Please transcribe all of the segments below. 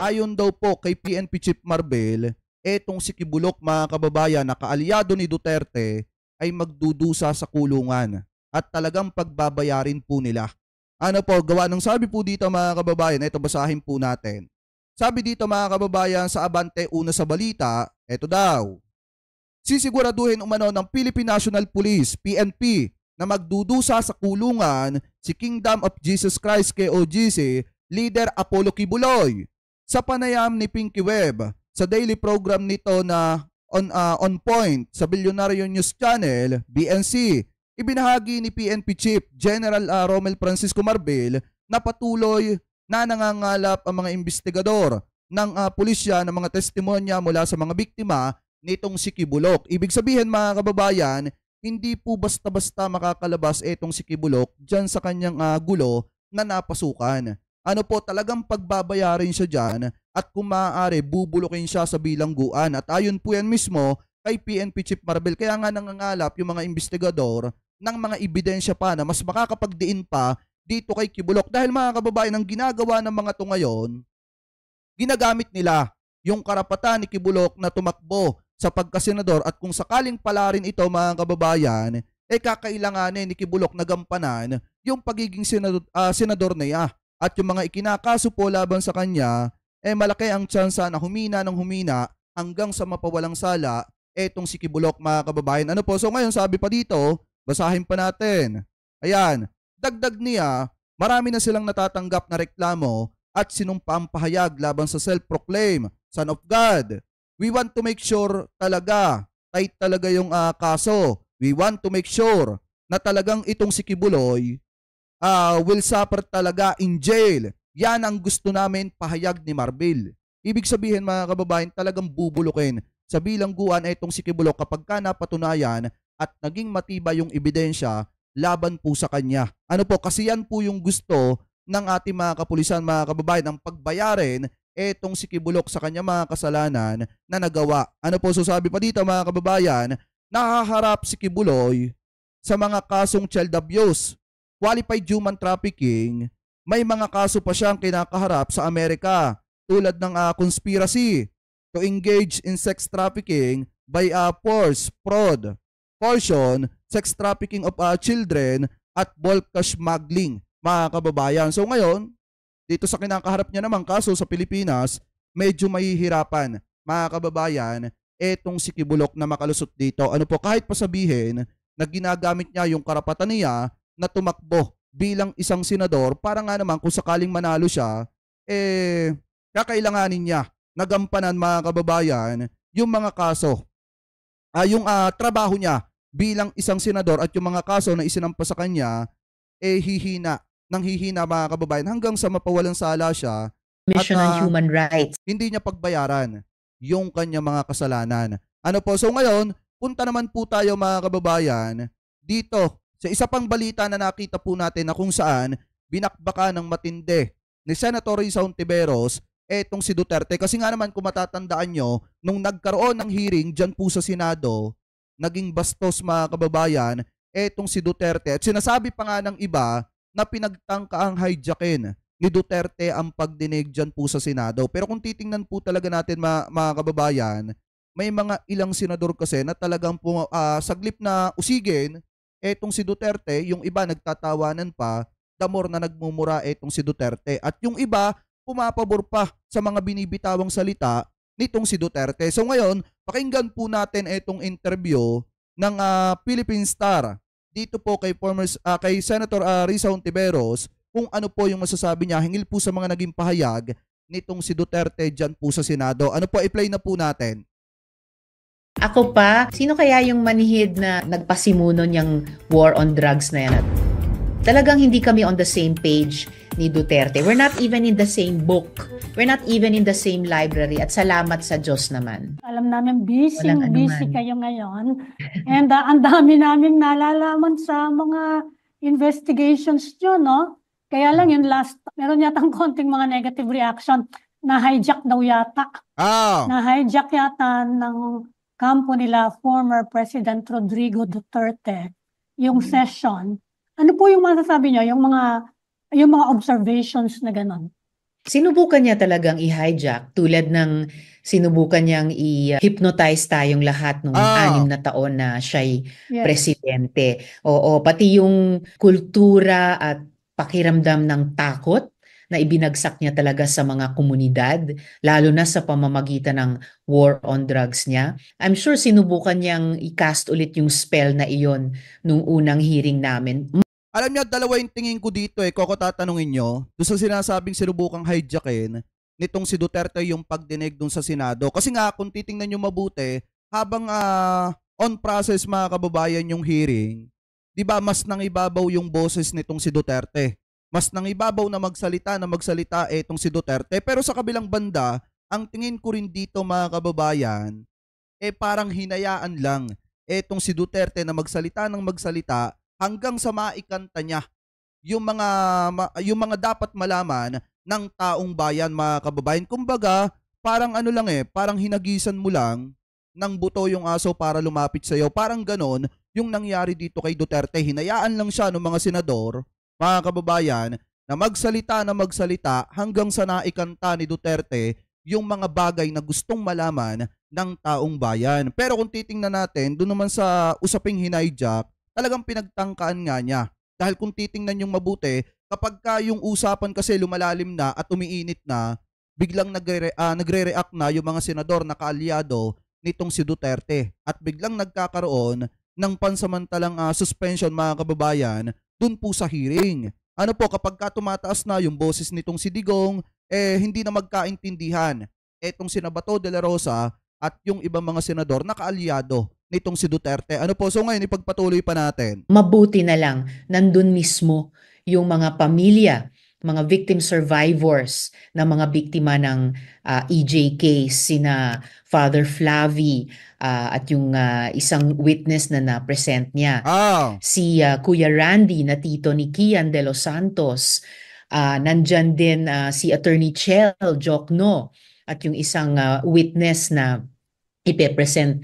ayon daw po kay PNP Chief Marbel, etong si Kibulok mga kababayan na kaalyado ni Duterte ay magdudusa sa kulungan at talagang pagbabayarin po nila. Ano po, gawa ng sabi po dito mga kababayan, ito basahin po natin. Sabi dito mga kababayan sa Abante Una sa Balita, ito daw. Sisiguraduhin umano ng Philippine National Police, PNP, na magdudusa sa kulungan si Kingdom of Jesus Christ KOGC leader Apollo Kibuloy. Sa panayam ni Pinky Webb sa daily program nito na On Point sa Billionaire News Channel, BNC, ibinahagi ni PNP Chief General Romel Francisco Marbel na patuloy na nangangalap ang mga investigador ng pulisya ng mga testimonya mula sa mga biktima nitong si Kibulok. Ibig sabihin mga kababayan, hindi po basta-basta makakalabas etong si Kibulok dyan sa kanyang gulo na napasukan. Ano po, talagang pagbabayarin siya dyan at kung maaari bubulukin siya sa bilangguan. At ayon po yan mismo kay PNP Chief Marbel, kaya nga nangangalap yung mga investigador ng mga ebidensya pa na mas makakapagdiin pa dito kay Kibulok. Dahil mga kababayan, ang ginagawa ng mga to ngayon, ginagamit nila yung karapatan ni Kibulok na tumakbo sa pagkasenador at kung sakaling pala rin ito mga kababayan, kakailanganin ni Kibulok na gampanan yung pagiging senador niya. At yung mga ikinakaso po laban sa kanya, malaki ang tsansa na humina ng humina hanggang sa mapawalang sala etong si Kibulok mga kababayan. Ano po, so ngayon sabi pa dito, basahin pa natin. Ayan, dagdag niya, marami na silang natatanggap na reklamo at sinumpang pahayag laban sa self-proclaim Son of God. We want to make sure talaga, tight talaga yung kaso. We want to make sure na talagang itong si Kibuloy will suffer talaga in jail. Yan ang gusto namin pahayag ni Marbel. Ibig sabihin mga kababayan, talagang bubulukin sa bilangguan itong si Kibulok kapag ka napatunayan at naging matibay yung ebidensya laban po sa kanya. Ano po, kasi yan po yung gusto ng ating mga kapulisan mga kababayan, ang pagbayarin etong si Kibulok sa kanya mga kasalanan na nagawa. Ano po, so sabi pa dito mga kababayan, nakaharap si Kibuloy sa mga kasong child abuse, qualified human trafficking, may mga kaso pa siyang kinakaharap sa Amerika tulad ng conspiracy to engage in sex trafficking by force, fraud, coercion, sex trafficking of children at bulk cash smuggling mga kababayan. So ngayon, dito sa kinakaharap niya naman kaso sa Pilipinas, medyo mahihirapan mga kababayan etong si Kibulok na makalusot dito. Ano po, kahit pa sabihin na ginagamit niya yung karapatan niya na tumakbo bilang isang senador para nga naman kung sakaling manalo siya, kakailanganin niya nagampanan mga kababayan yung mga kaso, yung trabaho niya bilang isang senador at yung mga kaso na isinampa sa kanya, hihina mga kababayan hanggang sa mapawalang sala siya Commission at on Human Rights. hindi niya pagbayaran yung kanya mga kasalanan. Ano po, so ngayon, punta naman po tayo mga kababayan dito sa isa pang balita na nakita po natin na kung saan binakbaka ng matindi ni Senator Risa Hontiveros etong si Duterte. Kasi nga naman kung matatandaan nyo, nung nagkaroon ng hearing dyan po sa Senado, naging bastos mga kababayan etong si Duterte. At sinasabi pa nga ng iba na pinagtangkaang hijackin ni Duterte ang pagdinig dyan po sa Senado. Pero kung titingnan po talaga natin mga kababayan, may mga ilang senador kasi na talagang saglip na usigin etong si Duterte, yung iba nagtatawanan pa, the more na nagmumura etong si Duterte. At yung iba, pumapabor pa sa mga binibitawang salita nitong si Duterte. So ngayon, pakinggan po natin etong interview ng Philippine Star dito po kay Senator Risa Hontiveros kung ano po yung masasabi niya hingil po sa mga naging pahayag nitong si Duterte dyan po sa Senado. Ano po, i-play na po natin. Ako pa, sino kaya yung manhid na nagpasimuno niyang war on drugs na yan? Talagang hindi kami on the same page ni Duterte. We're not even in the same book. We're not even in the same library. At salamat sa Diyos naman. Alam namin busy kayo ngayon. And ang dami namin nalalaman sa mga investigations nyo, no? Kaya lang yung last, meron yatang konting mga negative reaction na hijack daw yata. Na hijack yata ng kampo nila former President Rodrigo Duterte yung session. Ano po yung masasabi niyo, yung mga observations na ganon? Sinubukan niya talagang i-hijack tulad ng sinubukan niyang i-hypnotize tayong lahat nung 6 na taon na siya'y Yes. presidente. Oo, pati yung kultura at pakiramdam ng takot na ibinagsak niya talaga sa mga komunidad, lalo na sa pamamagitan ng war on drugs niya. I'm sure sinubukan niyang i-cast ulit yung spell na iyon nung unang hearing namin. Alam niyo, dalawa yung tingin ko dito Koko, tatanungin nyo. Doon sa sinasabing sinubukang hijackin, nitong si Duterte yung pagdinig doon sa Senado. Kasi nga, kung titingnan nyo mabuti, habang on process mga kababayan yung hearing, di ba mas nangibabaw yung boses nitong si Duterte. Mas nangibabaw na magsalita itong si Duterte. Pero sa kabilang banda, ang tingin ko rin dito mga kababayan, parang hinayaan lang etong si Duterte na magsalita ng magsalita hanggang sa maikanta niya yung mga dapat malaman ng taong bayan mga kababayan. Kumbaga, parang ano lang parang hinagisan mo lang ng buto yung aso para lumapit sa iyo. Parang ganon yung nangyari dito kay Duterte. Hinayaan lang siya ng mga senador, mga kababayan, na magsalita hanggang sa naikanta ni Duterte yung mga bagay na gustong malaman ng taong bayan. Pero kung titingnan natin, doon naman sa usaping hinayjack, talagang pinagtangkaan nga niya. Dahil kung titingnan yung mabuti, kapag ka yung usapan kasi lumalalim na at umiinit na, biglang nagre-react na yung mga senador na kaalyado nitong si Duterte. At biglang nagkakaroon ng pansamantalang suspension mga kababayan dun po sa hearing. Ano po, kapag ka tumataas na yung boses nitong si Digong, hindi na magkaintindihan etong si Bato de la Rosa at yung ibang mga senador na kaalyado nitong si Duterte. Ano po, so ngayon ipagpatuloy pa natin. Mabuti na lang nandun mismo yung mga pamilya, mga victim survivors na mga biktima ng EJ case, sina Father Flavi at yung isang witness na na-present niya. Si Kuya Randy na tito ni Kian de los Santos. Nandyan din si Attorney Chel Jokno at yung isang witness na ipepresent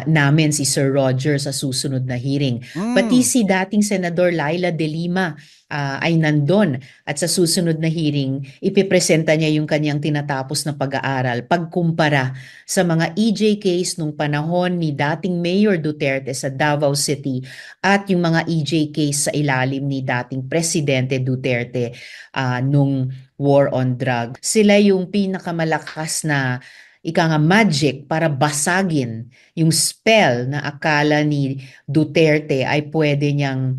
namin si Sir Roger sa susunod na hearing. Pati si dating Senador Laila De Lima ay nandun at sa susunod na hearing, ipipresenta niya yung kanyang tinatapos na pag-aaral pagkumpara sa mga EJ case nung panahon ni dating Mayor Duterte sa Davao City at yung mga EJ case sa ilalim ni dating Presidente Duterte nung war on drugs. Sila yung pinakamalakas na magic para basagin yung spell na akala ni Duterte ay pwede niyang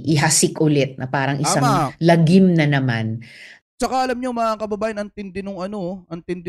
ihasik ulit na parang isang lagim na naman. Tsaka alam nyo mga kababayan, ang tindi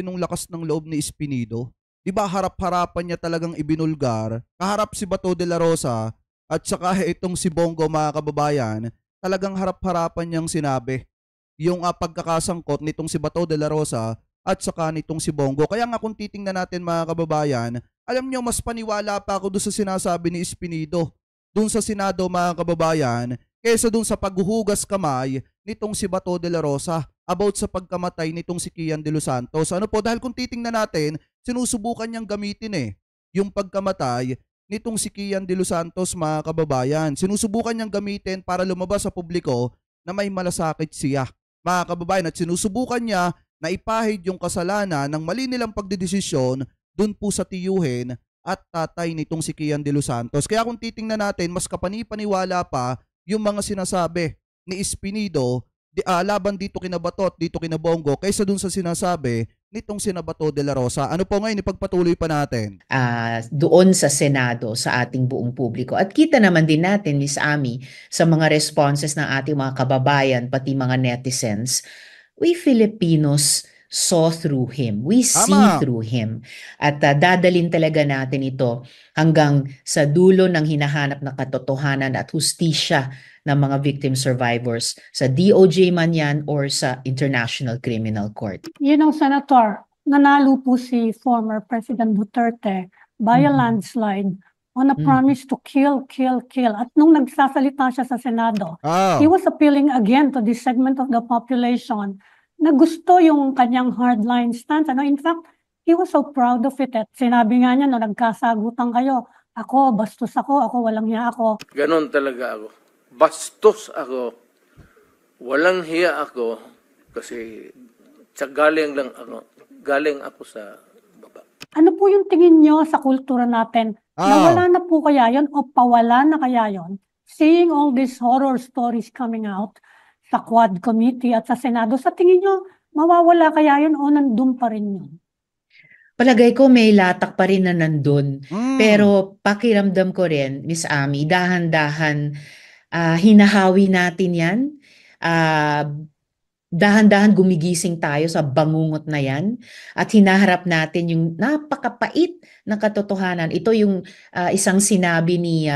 nung lakas ng loob ni Espinido. Di ba harap-harapan niya talagang ibinulgar, kaharap si Bato de la Rosa at saka itong si Bongo mga kababayan, talagang harap-harapan niyang sinabi yung pagkakasangkot nitong si Bato de la Rosa at saka nitong si Bongo. Kaya nga kung titingnan natin mga kababayan, alam nyo, mas paniwala pa ako doon sa sinasabi ni Espinido doon sa Senado mga kababayan kaysa doon sa paghuhugas kamay nitong si Bato de la Rosa about sa pagkamatay nitong si Kian de los Santos. Ano po, dahil kung titingnan natin, sinusubukan niyang gamitin yung pagkamatay nitong si Kian de los Santos mga kababayan. Sinusubukan niyang gamitin para lumabas sa publiko na may malasakit siya mga kababayan at sinusubukan niya na ipahid yung kasalanan ng mali nilang pagdedesisyon dun po sa tiyuhin at tatay nitong si Kian de los Santos. Kaya kung titingnan natin, mas kapani-paniwala pa yung mga sinasabi ni Espinido laban dito kina Bato at dito kina Bongo kaysa dun sa sinasabi nitong si Bato de la Rosa. Ano po ngayon, ipagpatuloy pa natin? Doon sa Senado, sa ating buong publiko. At kita naman din natin, Miss Ami, sa mga responses ng ating mga kababayan, pati mga netizens, we Filipinos saw through him. We see through him. At dadalin talaga natin ito hanggang sa dulo ng hinahanap na katotohanan at hustisya ng mga victim survivors sa DOJ man yan or sa International Criminal Court. Yun ang Senator, nanalo po si former President Duterte by a landslide on a promise to kill. At nung nagsasalita siya sa Senado, he was appealing again to this segment of the population na gusto yung kanyang hardline stance. In fact, he was so proud of it. At sinabi nga niya, no, nagkasagutan kayo, ako, bastos ako, walang hiya ako. Ganon talaga ako. Bastos ako. Walang hiya ako. Kasi galing ako sa baba. Ano po yung tingin nyo sa kultura natin? Nawala na po kaya yon o pawala na kaya yon? Seeing all these horror stories coming out sa Quad Committee at sa Senado, sa tingin nyo, mawawala kaya yon o nandun pa rin yun? Palagay ko may latak pa rin na nandun. Pero pakiramdam ko rin, Miss Ami, dahan-dahan hinahawi natin yan. Dahan-dahan gumigising tayo sa bangungot na yan at hinaharap natin yung napakapait na katotohanan. Ito yung isang sinabi ni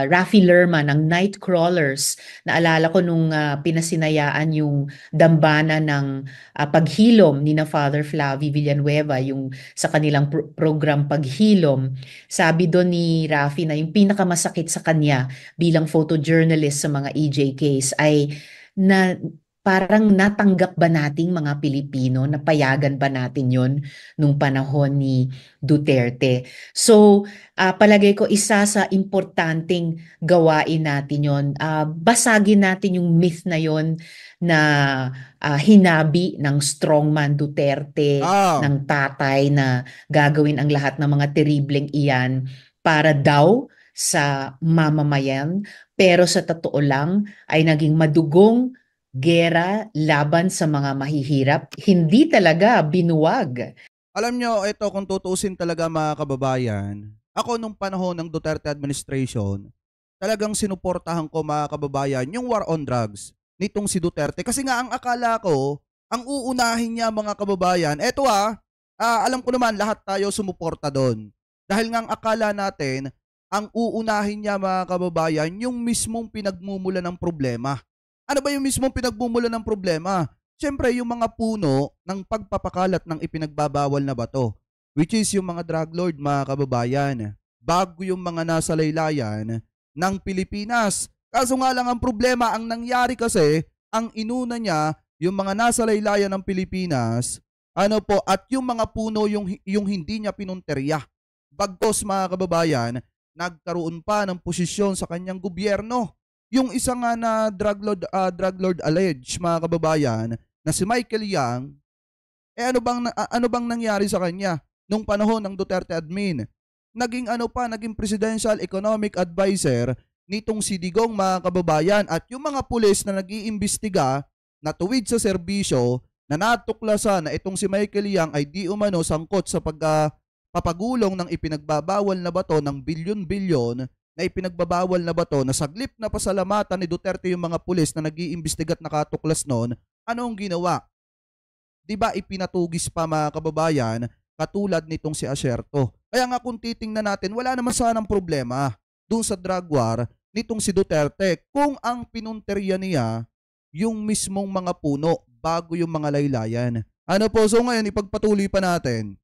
Rafi Lerma ng Nightcrawlers. Naalala ko nung pinasinayaan yung dambana ng paghilom ni na Father Flavie Villanueva, yung sa kanilang program Paghilom. Sabi doon ni Rafi na yung pinakamasakit sa kanya bilang photojournalist sa mga EJKs ay na parang natanggap ba nating mga Pilipino, napayagan ba natin yon nung panahon ni Duterte. So, palagay ko isa sa importanteng gawain natin yon. Basagin natin yung myth na yon na hinabi ng strongman Duterte, ng tatay na gagawin ang lahat ng mga teribleng iyan para daw sa mamamayan. Pero sa totoo lang ay naging madugong gera laban sa mga mahihirap, hindi talaga binuwag. Alam nyo, ito kung tutuusin talaga mga kababayan, ako nung panahon ng Duterte administration, talagang sinuportahan ko mga kababayan yung war on drugs nitong si Duterte. Kasi nga ang akala ko, ang uunahin niya mga kababayan, eto alam ko naman lahat tayo sumuporta doon. Dahil nga ang akala natin, ang uunahin niya mga kababayan, yung mismong pinagmumula ng problema. Ano ba yung mismong pinagmumula ng problema? Siyempre, yung mga puno ng pagpapakalat ng ipinagbabawal na bato, which is yung mga drug lord, mga kababayan, bago yung mga nasa laylayan ng Pilipinas. Kaso nga lang ang problema, ang nangyari kasi, ang inuna niya, yung mga nasa laylayan ng Pilipinas, at yung mga puno yung hindi niya pinunteriya. Bagkos mga kababayan, nagkaroon pa ng posisyon sa kanyang gobyerno. Yung isa nga na drug lord alleged mga kababayan na si Michael Yang, ano bang nangyari sa kanya nung panahon ng Duterte admin? Naging presidential economic advisor nitong si Digong mga kababayan, at yung mga pulis na nag-iimbestiga na tuwid sa serbisyo na natuklasan na itong si Michael Yang ay di umano sangkot sa papagulong ng ipinagbabawal na bato ng bilyon-bilyon na ipinagbabawal na bato, na saglip na pasalamatan ni Duterte yung mga pulis na nag-iimbestiga at nakatuklas noon, anong ginawa? Diba ipinatugis pa mga kababayan katulad nitong si Acerto. Kaya nga kung titingnan natin, wala naman sanang problema dun sa drug war nitong si Duterte kung ang pinunteriya niya yung mismong mga puno bago yung mga laylayan. Ano po? So ngayon, ipagpatuloy pa natin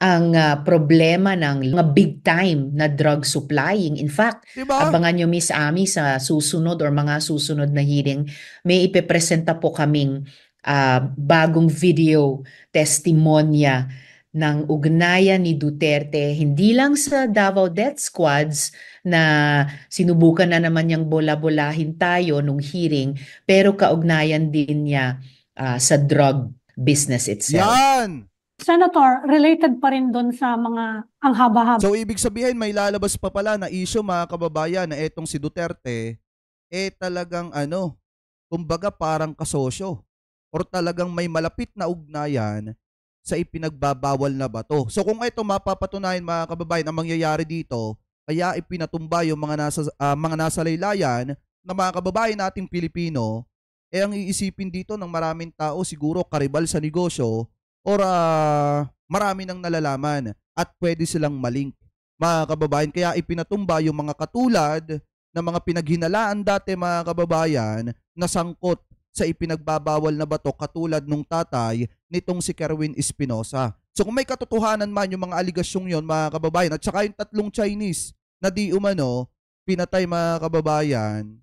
ang problema ng mga big time na drug supplying. In fact, abangan nyo Miss Ami sa susunod or mga susunod na hearing, may ipepresenta po kaming bagong video testimonya ng ugnayan ni Duterte, hindi lang sa Davao Death Squads na sinubukan na naman niyang bola-bolahin tayo nung hearing, pero kaugnayan din niya sa drug business itself. Yan! Senator, related pa rin doon sa mga ang haba-haba. So ibig sabihin may lalabas pa pala na issue mga kababayan na etong si Duterte talagang kumbaga parang kasosyo or talagang may malapit na ugnayan sa ipinagbabawal na bato. So kung ito mapapatunayan mga kababayan ang mangyayari dito, kaya ipinatumba yung mga nasa laylayan na mga kababayan nating Pilipino, ang iisipin dito ng maraming tao siguro karibal sa negosyo or marami nang nalalaman at pwede silang malink mga kababayan. Kaya ipinatumba yung mga katulad na mga pinaghinalaan dati mga kababayan na sangkot sa ipinagbabawal na bato katulad nung tatay nitong si Kerwin Espinosa. So kung may katotohanan man yung mga aligasyong yon mga kababayan, at saka yung 3 Chinese na di umano pinatay mga kababayan,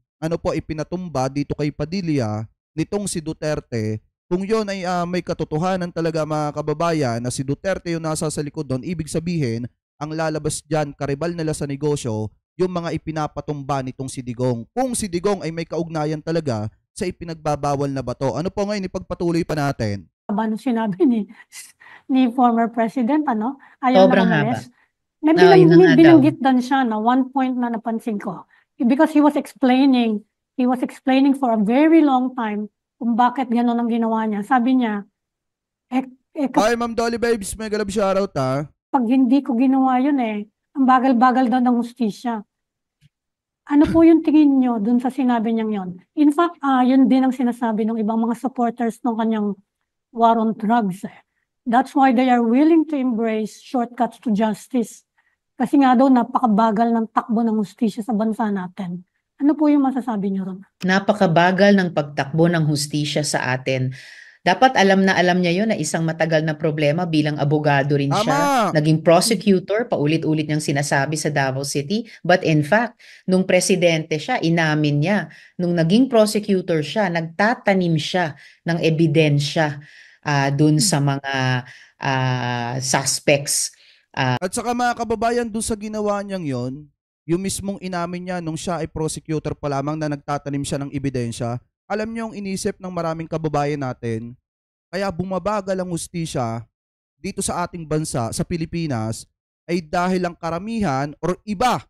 ipinatumba dito kay Padilla nitong si Duterte. Kung yon ay may katotohanan talaga mga kababayan na si Duterte yung nasa sa likod doon, ibig sabihin, ang lalabas dyan, karibal nila sa negosyo, yung mga ipinapatumba nitong si Digong. Kung si Digong ay may kaugnayan talaga sa ipinagbabawal na bato. Ano po ngayon, ipagpatuloy pa natin. Ano sinabi ni former president, ayaw Sobrang na haba. umalis. May Yun na nga daw. binanggit din siya na one point na napansin ko. Because he was explaining for a very long time kung bakit gano'n ang ginawa niya. Sabi niya, Hi, Ma'am Dolly Babes, may galab shoutout ha. pag hindi ko ginawa yun ang bagal-bagal daw ng hustisya. Ano po yung tingin nyo dun sa sinabi niyang yon? In fact, yun din ang sinasabi ng ibang mga supporters ng kanyang war on drugs. That's why they are willing to embrace shortcuts to justice. Kasi nga daw napakabagal ng takbo ng hustisya sa bansa natin. Ano po yung masasabi niyo ron? Napakabagal ng pagtakbo ng hustisya sa atin. Dapat alam niya yon na isang matagal na problema bilang abogado rin siya. Tama. Naging prosecutor, paulit-ulit niyang sinasabi sa Davao City. But in fact, nung presidente siya, inamin niya. Nung naging prosecutor siya, nagtatanim siya ng ebidensya dun sa mga suspects. At saka mga kababayan, doon sa ginawa niyang yon, yung mismong inamin niya nung siya ay prosecutor pa lamang na nagtatanim siya ng ebidensya, alam niyo yung inisip ng maraming kababayan natin, kaya bumabagal ang hustisya dito sa ating bansa, sa Pilipinas, ay dahil ang karamihan or iba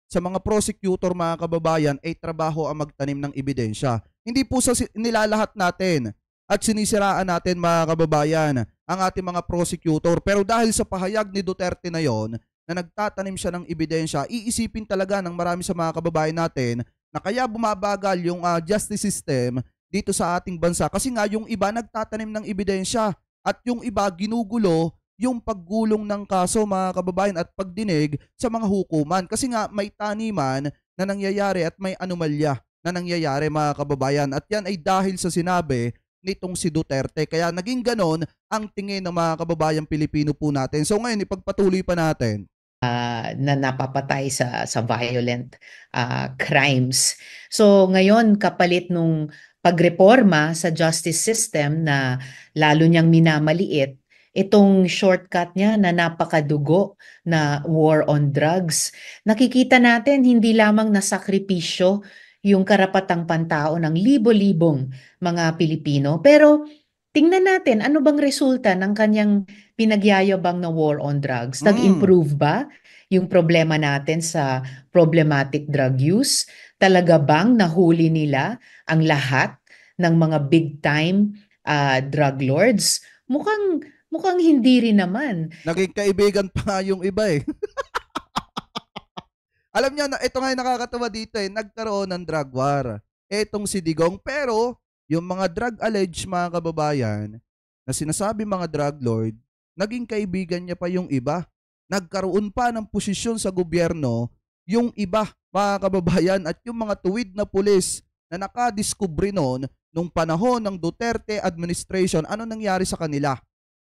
sa mga prosecutor, mga kababayan, ay trabaho ang magtanim ng ebidensya. Hindi po sa nilalahat natin at sinisiraan natin, mga kababayan, ang ating mga prosecutor. Pero dahil sa pahayag ni Duterte na yon, na nagtatanim siya ng ebidensya, iisipin talaga ng marami sa mga kababayan natin na kaya bumabagal yung justice system dito sa ating bansa. Kasi nga yung iba nagtatanim ng ebidensya at yung iba ginugulo yung paggulong ng kaso, mga kababayan, at pagdinig sa mga hukuman. Kasi nga may taniman na nangyayari at may anomalya na nangyayari, mga kababayan. At yan ay dahil sa sinabi nitong si Duterte. Kaya naging ganon ang tingin ng mga kababayan Pilipino po natin. So ngayon, ipagpatuloy pa natin. Na napapatay sa violent crimes. So ngayon, kapalit nung pagreforma sa justice system na lalo niyang minamaliit, itong shortcut niya na napakadugo na war on drugs, nakikita natin hindi lamang nasakripisyo yung karapatang pantao ng libo-libong mga Pilipino, pero tingnan natin, ano bang resulta ng kanyang pinagyayabang na war on drugs? Nag-improve ba yung problema natin sa problematic drug use? Talaga bang nahuli nila ang lahat ng mga big-time drug lords? Mukhang hindi rin naman. Naging kaibigan pa nga yung iba eh. Alam niyo, ito nga yung nakakatawa dito nagkaroon ng drug war. Etong si Digong, pero yung mga drug alleged, mga kababayan, na sinasabi mga drug lord, naging kaibigan niya pa yung iba. Nagkaroon pa ng posisyon sa gobyerno yung iba, mga kababayan, at yung mga tuwid na pulis na nakadiskubre noon nung panahon ng Duterte administration, ano nangyari sa kanila?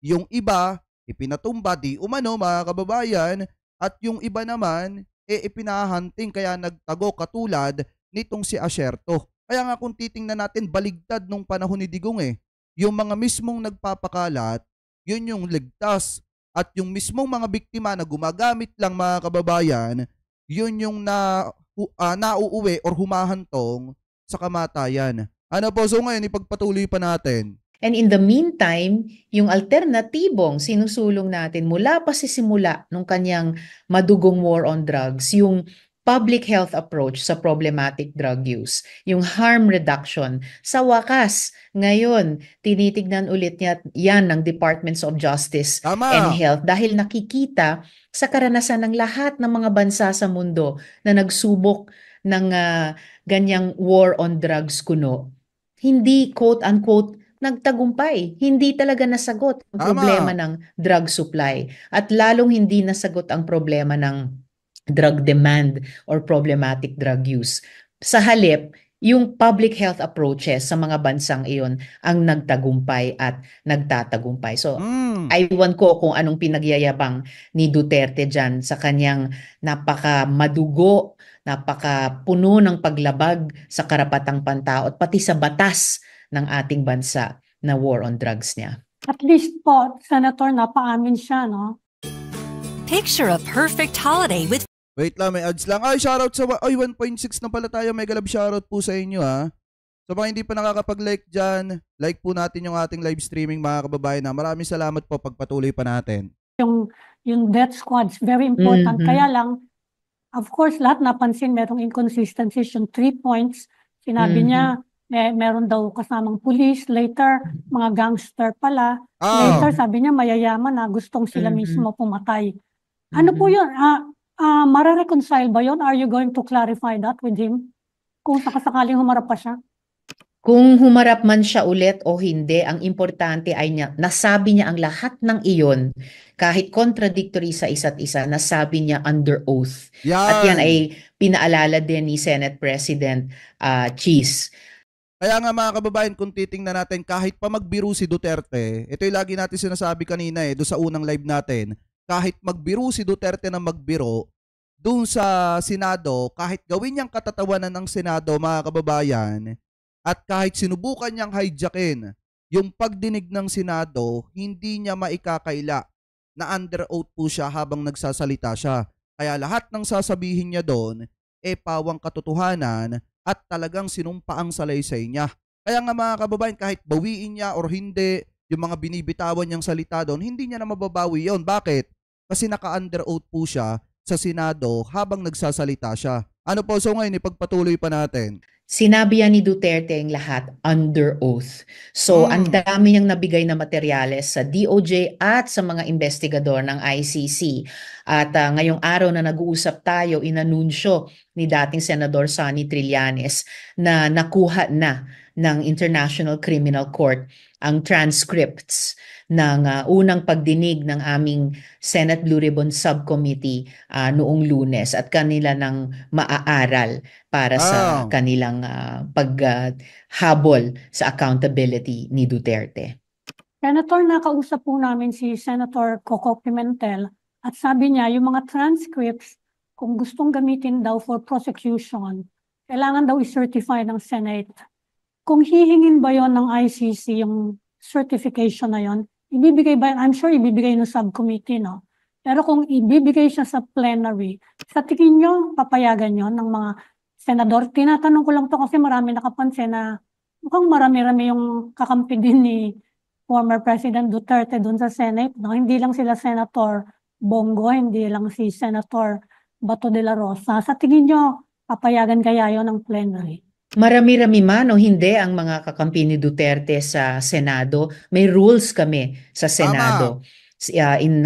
Yung iba, ipinatumba di umano, mga kababayan, at yung iba naman, ipinahanting kaya nagtago katulad nitong si Asierto. Kaya nga kung titingnan natin, baligtad nung panahon ni Digong yung mga mismong nagpapakalat, yun yung ligtas. At yung mismong mga biktima na gumagamit lang, mga kababayan, yun yung nauuwi or humahantong sa kamatayan. Ano po, so ngayon ipagpatuloy pa natin. And in the meantime, yung alternatibong sinusulong natin mula pa sa simula nung kanyang madugong war on drugs, yung public health approach sa problematic drug use, yung harm reduction. Sa wakas, ngayon, tinitignan ulit niya yan ng Departments of Justice and Health dahil nakikita sa karanasan ng lahat ng mga bansa sa mundo na nagsubok ng ganyang war on drugs kuno. Hindi quote-unquote nagtagumpay. Hindi talaga nasagot ang problema ng drug supply at lalong hindi nasagot ang problema ng drug demand or problematic drug use. Sa halip, yung public health approaches sa mga bansang iyon ang nagtagumpay at nagtatagumpay. So, aywan ko kung anong pinagyayabang ni Duterte dyan sa kanyang napaka-madugo, napaka-puno ng paglabag sa karapatang pantao at pati sa batas ng ating bansa na war on drugs niya. At least po, Senator, napaamin siya, no? Picture a perfect holiday with... Wait lang, may ads lang. Ay, shoutout sa... Ay, 1.6 na pala tayo. Mega love shoutout po sa inyo, ha. Sa mga hindi pa nakakapag-like dyan, like po natin yung ating live streaming mga kababayan. Maraming salamat po, pagpatuloy pa natin. Yung death squads, very important. Mhm. Kaya lang, of course, lahat napansin merong inconsistencies. Yung 3 points, sinabi niya, meron daw kasamang pulis. Later, mga gangster pala. Later, sabi niya, mayayaman na gustong sila mismo pumatay. Ano po yun? Mare-reconcile ba yun? Are you going to clarify that with him? Kung sakasakaling humarap pa siya? Kung humarap man siya ulit o hindi, ang importante ay nasabi niya ang lahat ng iyon, kahit contradictory sa isa't isa, nasabi niya under oath. At yan ay pinaalala din ni Senate President Cheese. Kaya nga mga kababayan, kung titingnan natin, kahit pa magbiro si Duterte, ito yung lagi natin sinasabi kanina doon sa unang live natin, kahit magbiro si Duterte na magbiro, doon sa Senado, kahit gawin niyang katatawanan ng Senado mga kababayan, at kahit sinubukan niyang hijackin yung pagdinig ng Senado, hindi niya maikakaila na under oath po siya habang nagsasalita siya. Kaya lahat ng sasabihin niya doon, pawang katotohanan at talagang sinumpa ang salaysay niya. Kaya nga mga kababayan, kahit bawiin niya or hindi, yung mga binibitawan niyang salita doon, hindi niya na mababawi yon. Bakit? Kasi naka-under oath po siya sa Senado habang nagsasalita siya. Ano po, so ngayon ipagpatuloy pa natin. Sinabi yan ni Duterte ang lahat under oath. So, ang dami niyang nabigay na materyales sa DOJ at sa mga investigador ng ICC. At ngayong araw na nag-uusap tayo, inanunsyo ni dating Senador Sonny Trillanes na nakuha na ng International Criminal Court ang transcripts ng unang pagdinig ng aming Senate Blue Ribbon Subcommittee noong Lunes at kanila nang maaaral para sa kanilang paghabol sa accountability ni Duterte. Senator, nakausap po namin si Senator Coco Pimentel at sabi niya yung mga transcripts kung gustong gamitin daw for prosecution, kailangan daw i-certify ng Senate. Kung hihingin ba yon ng ICC yung certification na yon, ibibigay ba, I'm sure ibibigay ng subcommittee, no? Pero kung ibibigay siya sa plenary, sa tingin nyo, papayagan yon ng mga senador? Tinatanong ko lang to kasi marami nakapansin na mukhang marami-rami yung kakampi din ni former President Duterte doon sa Senate, no? Hindi lang sila Senator Bongo, hindi lang si Senator Bato de la Rosa. Sa tingin nyo, papayagan kaya yon ng plenary? Marami-rami man o hindi ang mga kakampi ni Duterte sa Senado. May rules kami sa Senado in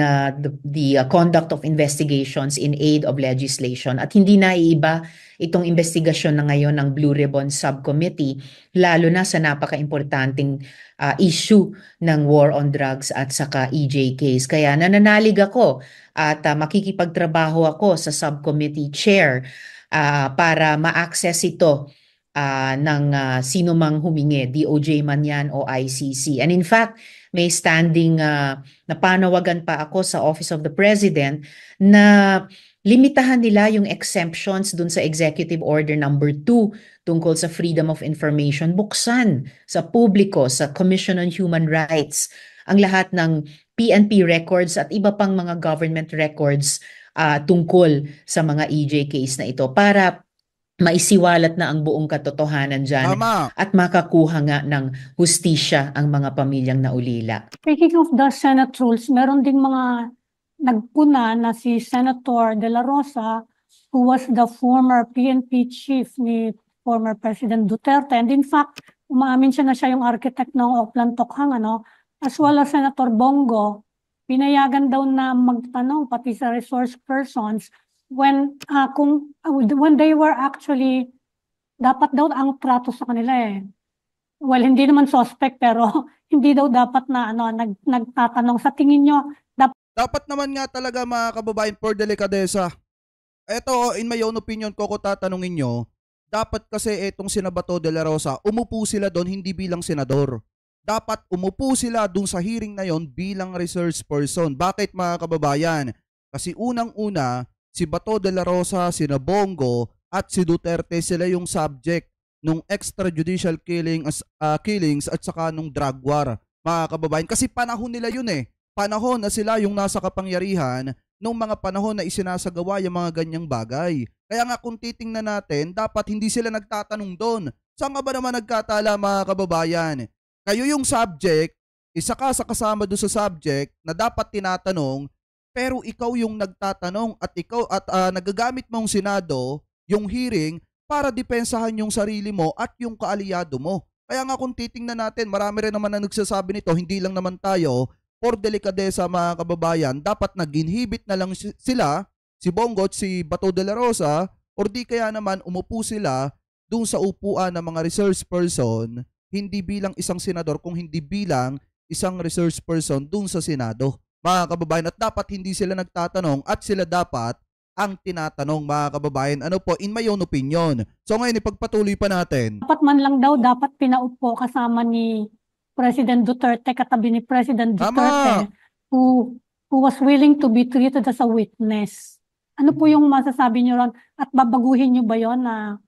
the conduct of investigations in aid of legislation. At hindi naiiba itong investigasyon na ngayon ng Blue Ribbon Subcommittee, lalo na sa napaka-importanting issue ng war on drugs at saka EJ case. Kaya nananalig ako at makikipagtrabaho ako sa subcommittee chair para ma-access ito ng sino mang humingi, DOJ man yan o ICC. And in fact, may standing napanawagan pa ako sa Office of the President na limitahan nila yung exemptions dun sa Executive Order number 2 tungkol sa freedom of information. Buksan sa publiko, sa Commission on Human Rights, ang lahat ng PNP records at iba pang mga government records tungkol sa mga EJ case na ito para maisiwalat na ang buong katotohanan dyan at makakuha nga ng hustisya ang mga pamilyang naulila. Speaking of the Senate rules, meron ding mga nagpuna na si Senator De La Rosa, who was the former PNP chief ni former President Duterte. And in fact, umaamin siya na siya yung architect ng Oplan Tokhang, as well as Senator Bongo, pinayagan daw na magtanong pati sa resource persons when they were actually, dapat daw ang trato sa kanila well, hindi naman suspect pero hindi daw dapat na nagtatanong. Sa tingin nyo, dapat naman nga talaga mga kababayan for delikadesa. Eto, in my own opinion ko tatanungin nyo, dapat kasi etong sina Bato de la Rosa, umupo sila doon hindi bilang senador. Dapat umupo sila doon sa hearing na yon bilang resource person. Bakit mga kababayan? Kasi unang-una, si Bato de la Rosa, si Bongo at si Duterte, sila yung subject nung extrajudicial killings at saka nung drug war, mga kababayan. Kasi panahon nila yun Panahon na sila yung nasa kapangyarihan nung mga panahon na isinasagawa yung mga ganyang bagay. Kaya nga kung titingnan natin, dapat hindi sila nagtatanong doon Saan ka ba naman nagkatala mga kababayan? Kayo yung subject, isa ka sa kasama doon sa subject na dapat tinatanong, pero ikaw yung nagtatanong at ikaw at nagagamit mong Senado, yung hearing, para depensahan yung sarili mo at yung kaalyado mo. Kaya nga kung titingnan natin, marami rin naman na nagsasabi nito, hindi lang naman tayo, for delikadesa mga kababayan, dapat nag-inhibit na lang sila, si Bongo at si Bato de la Rosa, or di kaya naman umupo sila doon sa upuan ng mga resource person, hindi bilang isang senador, kung hindi bilang isang resource person doon sa Senado. Mga kababayan, at dapat hindi sila nagtatanong at sila dapat ang tinatanong mga kababayan. Ano po, in my own opinion. So ngayon, ipagpatuloy pa natin. Dapat man lang daw, dapat pinaupo kasama ni President Duterte, katabi ni President Duterte, who was willing to be treated as a witness. Ano po yung masasabi niyo ron? At babaguhin niyo ba yon na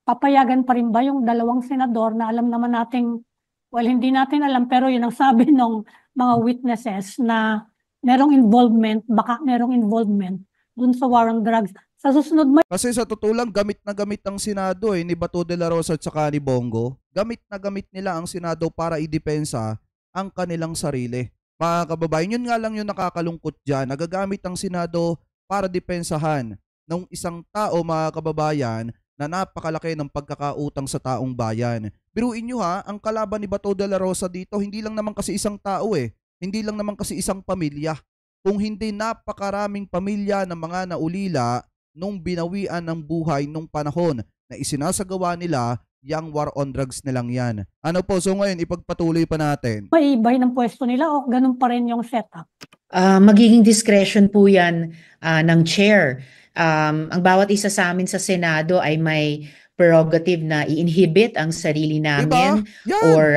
papayagan pa rin ba yung dalawang senador na alam naman nating, well, hindi natin alam, pero yun ang sabi ng mga witnesses na merong involvement, baka merong involvement dun sa war on drugs. Sa susunod Kasi sa totoo lang, gamit na gamit ang Senado ni Bato de la Rosa at saka ni Bongo. Gamit na gamit nila ang Senado para idepensa ang kanilang sarili. Mga kababayan, yun nga lang yung nakakalungkot dyan. Nagagamit ang Senado para depensahan ng isang tao, mga kababayan, na napakalaki ng pagkakautang sa taong bayan. Biruin nyo ha, ang kalaban ni Bato de la Rosa dito, hindi lang naman kasi isang tao Hindi lang naman kasi isang pamilya. Kung hindi napakaraming pamilya ng mga naulila nung binawian ng buhay nung panahon na isinasagawa nila yung war on drugs nilang yan. Ano po, so ngayon ipagpatuloy pa natin. may ibay ng pwesto nila o ganun pa rin yung setup? Magiging discretion po yan ng chair. Ang bawat isa sa amin sa Senado ay may prerogative na i-inhibit ang sarili namin or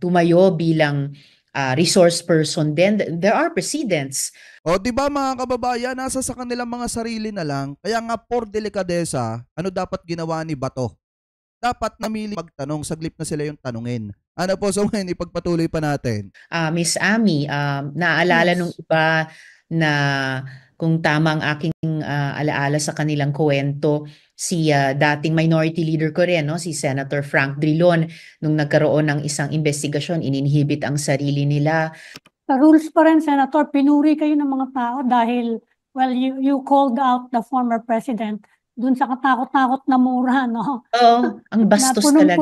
tumayo bilang resource person. Then there are precedents. O di ba mga kababayan, nasa sa kanilang mga sarili na lang. Kaya nga for delikadesa, ano dapat ginawa ni Bato? Dapat namili magtanong, saglip na sila yung tanungin. Ano po, so ngayon ipagpatuloy pa natin. Miss Ami, naaalala nung iba na kung tama ang aking alaala sa kanilang kwento, si dating minority leader ko rin, no? Si Senator Frank Drilon, nung nagkaroon ng isang investigasyon, ininhibit ang sarili nila. Sa rules pa rin, Senator, pinuri kayo ng mga tao dahil, well, you called out the former president dun sa katakot-takot na mura, no? Oo, ang bastos talaga.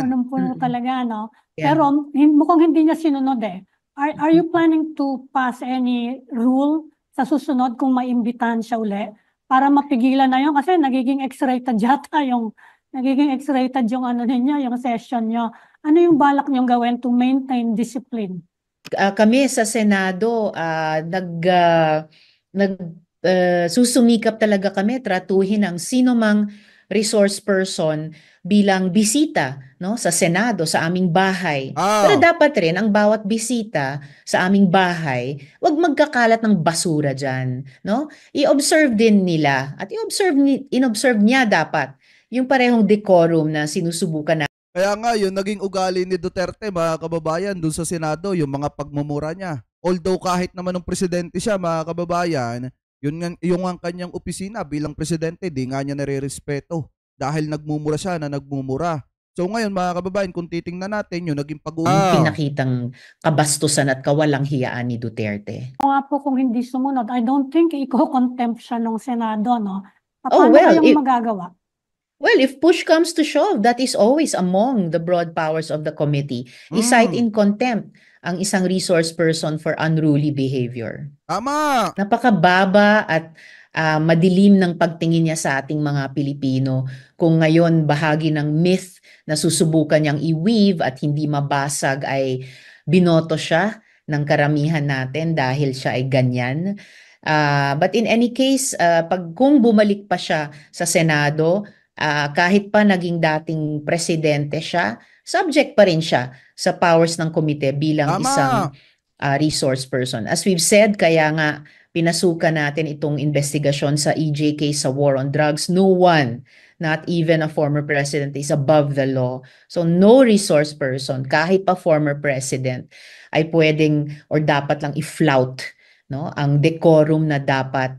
Punong-puno talaga, no? Yeah. Pero mukhang hindi niya sinunod Are you planning to pass any rule sa susunod kung maimbitahan siya uli para mapigilan na yun? Kasi nagiging X-rated yata yung ano ninyo, yung session nyo. Ano yung balak nyo gawin to maintain discipline? Kami sa Senado, susumikap talaga kami tratuhin ang sino mang resource person bilang bisita, no, sa Senado, sa aming bahay. Pero dapat rin ang bawat bisita sa aming bahay, wag magkakalat ng basura diyan, no? I-observe din nila at in-observe niya dapat yung parehong decorum na sinusubukan na. Kaya nga, yun naging ugali ni Duterte, mga kababayan, dun sa Senado, yung mga pagmumura niya. Although kahit naman ng presidente siya, mga kababayan, yung ang kanyang opisina bilang presidente, di nga niya nare-respeto dahil nagmumura siya na nagmumura. So ngayon, mga kababayan, kung titingnan natin, yung naging pinakitang kabastusan at kawalang hiyaan ni Duterte. Nga po, kung hindi sumunod, I don't think i-contempt siya ng Senado, no? Paano kayong magagawa? Well, if push comes to shove, that is always among the broad powers of the committee. I-cite in contempt ang isang resource person for unruly behavior. Tama! Napakababa at madilim ng pagtingin niya sa ating mga Pilipino kung ngayon bahagi ng myth na susubukan niyang i-weave at hindi mabasag ay binoto siya ng karamihan natin dahil siya ay ganyan. But in any case, kung bumalik pa siya sa Senado, kahit pa naging dating presidente siya, subject pa rin siya sa powers ng komite bilang isang resource person. As we've said, kaya nga pinasukan natin itong investigasyon sa EJ case sa war on drugs. No one, not even a former president, is above the law. So no resource person, kahit pa former president, ay pwedeng or dapat lang i-flout, no, ang decorum na dapat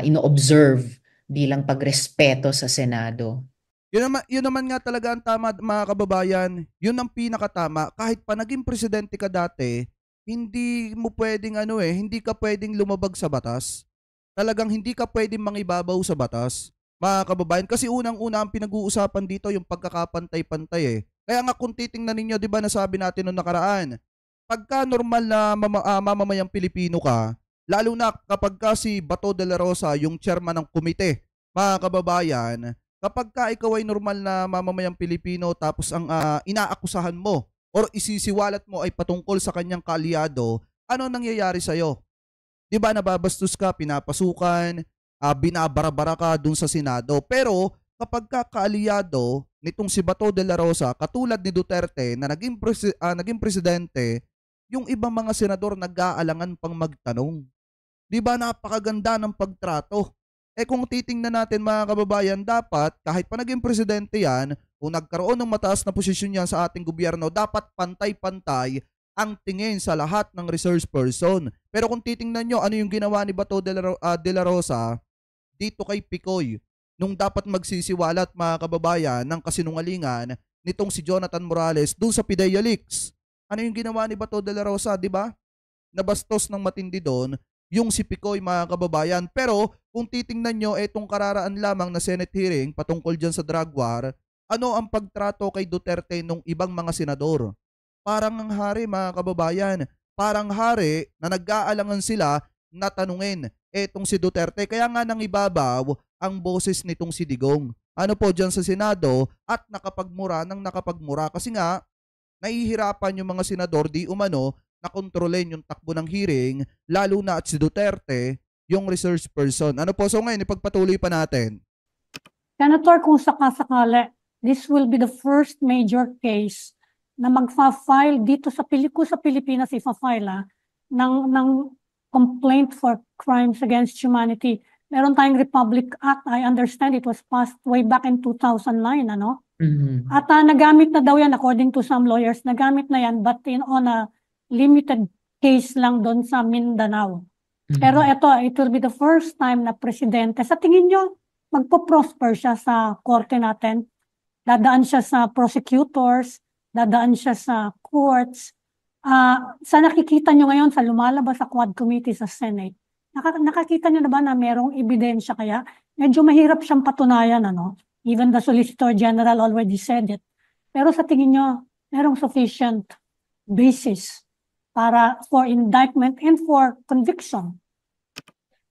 ino-observe bilang pagrespeto sa Senado. Yun naman nga talaga ang tama, mga kababayan. Yun ang pinakatama. Kahit pa naging presidente ka dati, hindi mo pwedeng hindi ka pwedeng lumabag sa batas. Talagang hindi ka pwedeng mangibabaw sa batas, mga kababayan. Kasi unang-una ang pinag-uusapan dito yung pagkakapantay-pantay eh. Kaya nga kung titingnan ninyo, di ba nasabi natin noong nakaraan, pagka normal na mamamayang Pilipino ka, lalo na kapag ka si Bato de la Rosa, yung chairman ng komite, mga kababayan, kapag ka ikaw ay normal na mamamayang Pilipino tapos ang inaakusahan mo or isisiwalat mo ay patungkol sa kanyang kaalyado, ano nangyayari sa'yo? Di ba nababastos ka, pinapasukan, binabarabara ka dun sa Senado. Pero kapag ka kaalyado nitong si Bato de la Rosa, katulad ni Duterte na naging presidente, yung ibang mga senador nag-aalangan pang magtanong. Di ba napakaganda ng pagtrato? Kung titingnan natin, mga kababayan, dapat kahit pa naging presidente yan, kung nagkaroon ng mataas na posisyon yan sa ating gobyerno, dapat pantay-pantay ang tingin sa lahat ng resource person. Pero kung titingnan nyo, ano yung ginawa ni Bato de la Rosa dito kay Picoy, nung dapat magsisiwalat, mga kababayan, ng kasinungalingan nitong si Jonathan Morales dun sa PIDEA Leaks. Ano yung ginawa ni Bato de la Rosa, di ba? Nabastos ng matindi doon yung si Picoy, mga kababayan. Pero kung titingnan nyo, itong kararaan lamang na Senate hearing patungkol dyan sa drug war, ano ang pagtrato kay Duterte nung ibang mga senador? Parang ang hari, mga kababayan. Parang hari na nag-aalangan sila na tanungin etong si Duterte. Kaya nga nang ibabaw ang boses nitong si Digong. Ano po dyan sa Senado at nakapagmura ng nakapagmura. Kasi nga, nahihirapan yung mga senador di umano na kontrolin yung takbo ng hearing, lalo na at si Duterte, yung resource person. Ano po, so ngayon, ipagpatuloy pa natin. Senator, kung sakasakali, this will be the first major case na magfa-file dito sa Pilipinas, ifa-file ng complaint for crimes against humanity. Meron tayong Republic Act, I understand it was passed way back in 2009, ano? Mhm. At nagamit na daw yan, according to some lawyers, nagamit na yan, but on a limited case lang doon sa Mindanao. Pero it will be the first time na presidente. Sa tingin nyo, magpo-prosper siya sa korte natin? Dadaan siya sa prosecutors, dadaan siya sa courts. Sa nakikita nyo ngayon sa lumalabas sa Quad Committee sa Senate, nakakita nyo na ba na merong ebidensya kaya? Medyo mahirap siyang patunayan, ano? Even the Solicitor General already said it. Pero sa tingin nyo, merong sufficient basis for indictment and for conviction?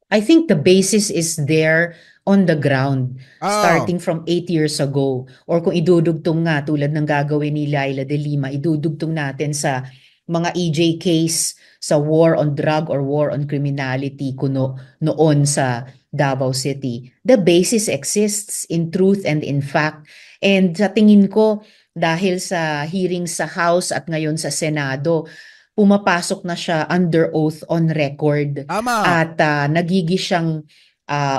I think the basis is there on the ground, starting from 8 years ago. Or kung idudugtong nga, tulad ng gagawin ni Laila de Lima, idudugtong natin sa mga EJ case sa war on drug or war on criminality noon sa Davao City. The basis exists in truth and in fact. And sa tingin ko, dahil sa hearing sa House at ngayon sa Senado, pumapasok na siya under oath on record. Tama. At nagiging siyang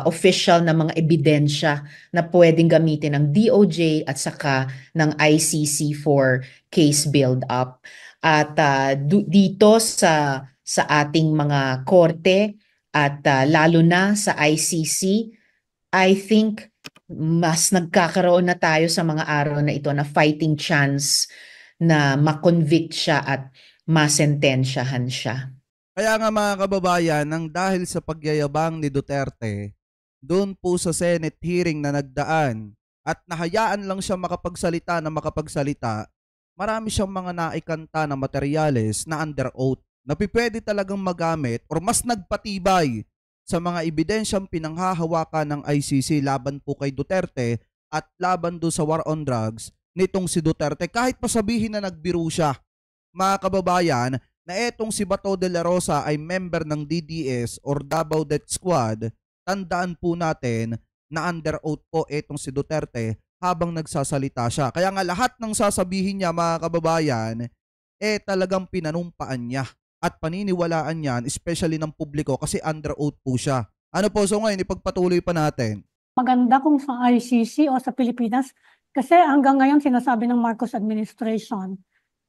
official na mga ebidensya na pwedeng gamitin ng DOJ at saka ng ICC for case build-up. At dito sa ating mga korte at lalo na sa ICC, I think mas nagkakaroon na tayo sa mga araw na ito na fighting chance na makonvict siya at masentensyahan siya. Kaya nga, mga kababayan, nang dahil sa pagyayabang ni Duterte, doon po sa Senate hearing na nagdaan at nahayaan lang siya makapagsalita, marami siyang mga naikanta na materyales na under oath na pwede talagang magamit or mas nagpatibay sa mga ebidensyang pinanghahawakan ng ICC laban po kay Duterte at laban doon sa war on drugs nitong si Duterte. Kahit pa sabihin na nagbiro siya, mga kababayan, na etong si Bato de la Rosa ay member ng DDS or Davao Death Squad, tandaan po natin na under oath po etong si Duterte habang nagsasalita siya. Kaya nga lahat ng sasabihin niya, mga kababayan, talagang pinanumpaan niya at paniniwalaan niyan, especially ng publiko kasi under oath po siya. Ano po, so ngayon ipagpatuloy pa natin. Maganda kung sa ICC o sa Pilipinas kasi hanggang ngayon sinasabi ng Marcos administration,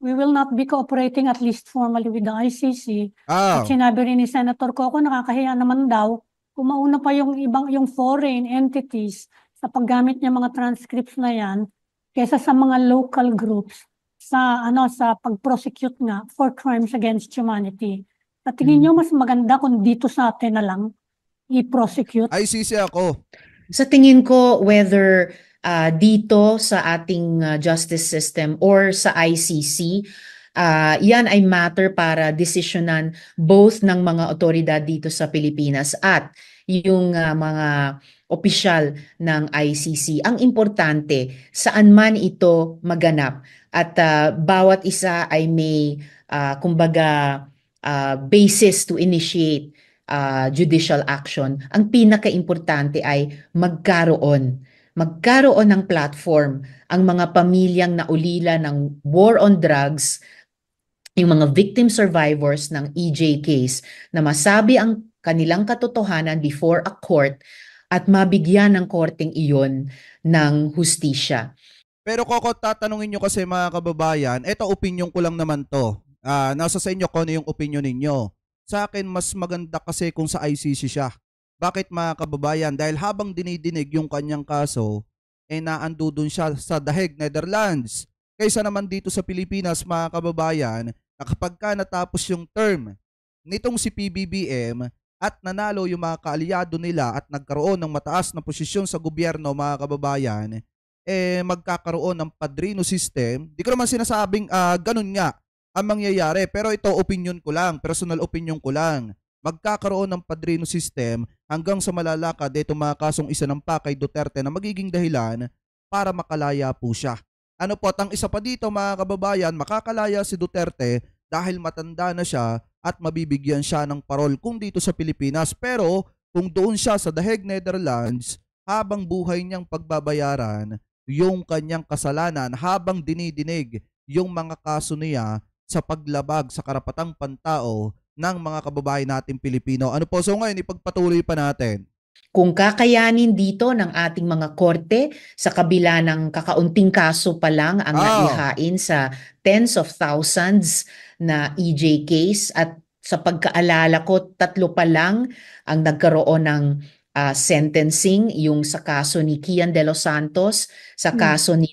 we will not be cooperating at least formally with the ICC. At sinabi rin ni Senator Coco, nakakahiya naman daw kung mauna pa yung foreign entities sa paggamit niya mga transcripts na yan kaysa sa mga local groups sa pag-prosecute nga for crimes against humanity. Sa tingin niyo mas maganda kung dito sa atin na lang i-prosecute? ICC ako. Sa tingin ko, whether dito sa ating justice system or sa ICC, yan ay matter para desisyonan both ng mga otoridad dito sa Pilipinas at yung mga opisyal ng ICC. Ang importante, saan man ito maganap at bawat isa ay may kumbaga basis to initiate judicial action. Ang pinaka-importante ay magkaroon ng platform ang mga pamilyang naulila ng war on drugs, yung mga victim survivors ng EJ case, na masabi ang kanilang katotohanan before a court at mabigyan ng korteng iyon ng hustisya. Pero Coco, tatanungin nyo kasi mga kababayan, eto opinion ko lang naman to. Nasa sa inyo kung ano yung opinion ninyo. Sa akin, mas maganda kasi kung sa ICC siya. Bakit mga kababayan? Dahil habang dinidinig yung kanyang kaso, naando dun siya sa The Hague, Netherlands. Kaysa naman dito sa Pilipinas mga kababayan, na kapag ka natapos yung term nitong si PBBM at nanalo yung mga kaalyado nila at nagkaroon ng mataas na posisyon sa gobyerno mga kababayan, magkakaroon ng padrino system. Di ko naman sinasabing ganun nga ang mangyayari, pero ito opinion ko lang, personal opinion ko lang. Magkakaroon ng padrino system hanggang sa malalakad itong mga kasong isinampa kay Duterte na magiging dahilan para makalaya po siya. Ano po, ang isa pa dito mga kababayan, makakalaya si Duterte dahil matanda na siya at mabibigyan siya ng parol kung dito sa Pilipinas. Pero kung doon siya sa The Hague, Netherlands, habang buhay niyang pagbabayaran yung kanyang kasalanan, habang dinidinig yung mga kaso niya sa paglabag sa karapatang pantao ng mga kababayan nating Pilipino. Ano po, so ngayon ipagpatuloy pa natin. Kung kakayanin dito ng ating mga korte, sa kabila ng kakaunting kaso pa lang ang naihain sa tens of thousands na EJ case, at sa pagkaalala ko, 3 pa lang ang nagkaroon ng sentencing, yung sa kaso ni Kian De Los Santos, sa kaso ni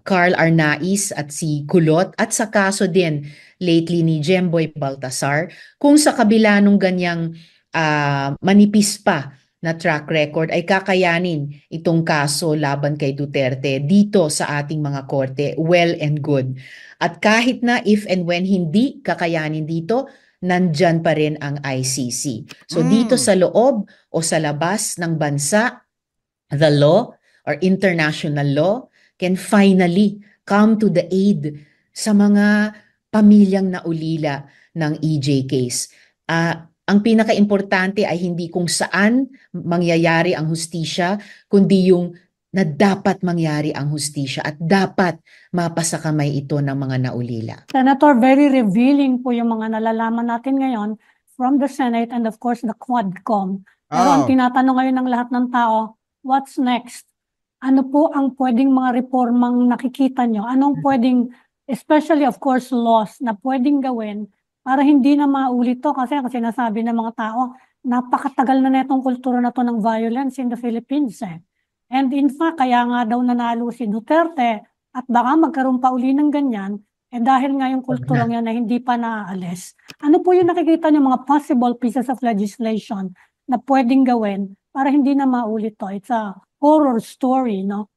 Carl Arnaiz at si Kulot, at sa kaso din lately ni Jemboy Baltasar. Kung sa kabila nung ganyang manipis pa na track record ay kakayanin itong kaso laban kay Duterte dito sa ating mga korte, well and good. At kahit na if and when hindi kakayanin dito, nandyan pa rin ang ICC. So dito sa loob o sa labas ng bansa, the law or international law can finally come to the aid sa mga pamilyang naulila ng EJ case. Ang pinaka-importante ay hindi kung saan mangyayari ang hustisya, kundi yung na dapat mangyari ang hustisya at dapat mapasakamay ito ng mga naulila. Senator, very revealing po yung mga nalalaman natin ngayon from the Senate and of course the Quadcom. Pero ang tinatanong ngayon ng lahat ng tao, what's next? Ano po ang pwedeng mga reformang nakikita nyo? Anong pwedeng, especially of course laws, na pwedeng gawin para hindi na maulit to? Kasi sinasabi ng mga tao, napakatagal na netong kultura na to ng violence in the Philippines. And in fact, kaya nga daw nanalo si Duterte at baka magkaroon pa uli ng ganyan, dahil nga yung kulturang yan na hindi pa naaalis. Ano po yung nakikita niyo mga possible pieces of legislation na pwedeng gawin para hindi na maulit to? It's a horror story, no?